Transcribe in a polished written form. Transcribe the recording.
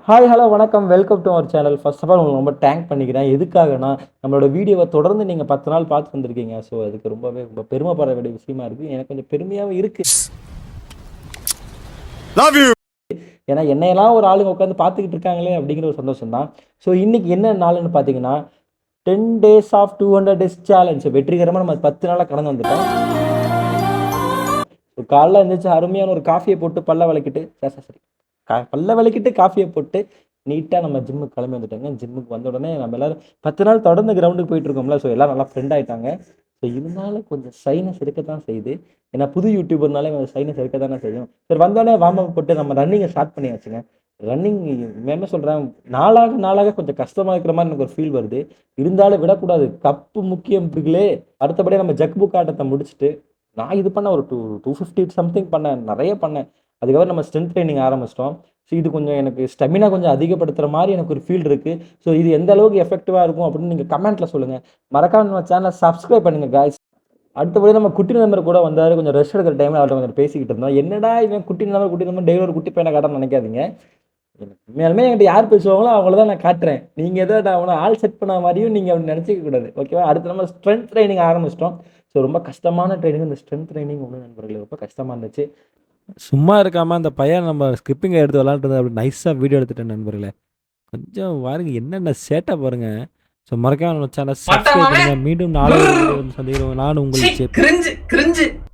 Hi, hello, வணக்கம். Welcome to our channel. First of all உங்களுக்கு ரொம்ப தேங்க் பண்ணிக்கிறேன். எதுக்காகன்னா, நம்மளோட வீடியோவ தொடர்ந்து நீங்க 10 நாள் பார்த்து வந்திருக்கீங்க. ஸோ, அதுக்கு ரொம்ப பெருமைப்பட வேண்டிய விஷயமா இருக்கு. எனக்கு கொஞ்சம் பெருமையாவும் இருக்கு. Love you. ஏன்னா, என்னையெல்லாம் ஒரு ஆளுங்க உட்காந்து பார்த்துக்கிட்டு இருக்காங்களே அப்படிங்கிற ஒரு சந்தோஷம் தான். ஸோ, இன்னைக்கு என்ன நாளுன்னு பார்த்தீங்கன்னா, 10 டேஸ் ஆஃப் 200 டேஸ் சேலஞ்ச் வெற்றிகரமா நம்ம 10 நாளா கடந்து வந்துட்டோம். காலைல எந்திரிச்சு அருமையான ஒரு காஃபிய போட்டு பல்ல வெளக்கிட்டு சரி. பல்ல வெளக்கிட்டு காஃபிய போட்டு நீட்டா நம்ம ஜிம்முக்கு கிளம்பி வந்துட்டோங்க. ஜிம்முக்கு வந்த உடனே நம்ம எல்லாரும் 10 நாள் தொடர்ந்து கிரவுண்டுக்கு போயிட்டு இருக்கோம்ல. ஸோ எல்லாரும் நல்லா ஃப்ரெண்ட் ஆயிட்டாங்க. ஸோ இருந்தாலும் கொஞ்சம் ஷைனஸ் இருக்கத்தான் செய்யுது. ஏன்னா புது யூடியூபர்னாலே கொஞ்சம் ஷைனஸ் இருக்கத்தானே செய்யும். சரி வந்தோனே வார்ம் அப் போட்டு நம்ம ரன்னிங்க ஸ்டார்ட் பண்ணியாச்சுங்க. ரன்னிங் என்ன சொல்றேன், நாளாக நாளாக கொஞ்சம் கஷ்டமா இருக்கிற மாரி எனக்கு ஒரு ஃபீல் வருது. இருந்தாலும் விடக்கூடாது. கப்பு முக்கியம் பிகளே. அடுத்தபடியா நம்ம ஜக் புக் ஆட்டத்த முடிச்சுட்டு நான் இது பண்ணேன் ஒரு 250 சம்திங் பண்ணேன். நெறைய பண்ணேன். அதுக்கப்புறம் நம்ம ஸ்ட்ரென்த் ட்ரெய்னிங் ஆரம்பிச்சிட்டோம். ஸோ இது கொஞ்சம் எனக்கு ஸ்டெமினா கொஞ்சம் அதிகப்படுத்துற மாரி எனக்கு ஒரு ஃபீல் இருக்கு. ஸோ இது எந்த அளவுக்கு எஃபெக்டிவா இருக்கும் அப்படின்னு நீங்க கமெண்ட்ல சொல்லுங்க. மறக்காம நம்ம சேனல சப்ஸ்கிரைப் பண்ணுங்க காய்ஸ். அடுத்தபடி நம்ம குட்டி நண்பர் கூட வந்தாரு. கொஞ்சம் ரெஸ்ட் எடுக்கிற டைம்ல அவர்ட்ட கொஞ்சம் பேசிக்கிட்டு இருந்தோம். என்னடா இவன் குட்டி நண்பர் டெய்லி ஒரு குட்டி பையன காட்டுறான்னு நெனைக்காதீங்க. உண்மையாலுமே என்கிட்ட யார் பேசுவாங்களோ அவங்கள தான் நான் காட்டுறேன். நீங்க ஏதோ நான் அவன ஆள் செட் பண்ண மாரியும் நீங்க அப்படி நெனச்சுக்க கூடாது. ஓகேவா? அடுத்து நம்ம ஸ்ட்ரென்த் ட்ரெய்னிங் ஆரம்பிச்சிட்டோம். ஸோ ரொம்ப கஷ்டமான ட்ரெய்னிங் இந்த ஸ்ட்ரென்த் ட்ரெய்னிங் ஒண்ணு நண்பர்களே ரொம்ப கஷ்டமா இருந்துச்சு. சும்மா இருக்காம அந்த பையன் நம்ம ஸ்கிப்பிங்க எடுத்து விளையாண்டுருந்தா அப்படி நைஸா வீடியோ எடுத்துட்டேன் நண்பர்களே. கொஞ்சம் பாருங்க என்னென்ன சேட்ட பாருங்க. ஸோ மறக்காம நம்ம சேனல சப்ஸ்கிரைப் மட்டமாவே பண்ணுங்க. மீண்டும் நாளை ஒரு வீடியோவில் சந்திக்கிறோம். நான் உங்கள் ச்சீ ஜெப். Cringe cringe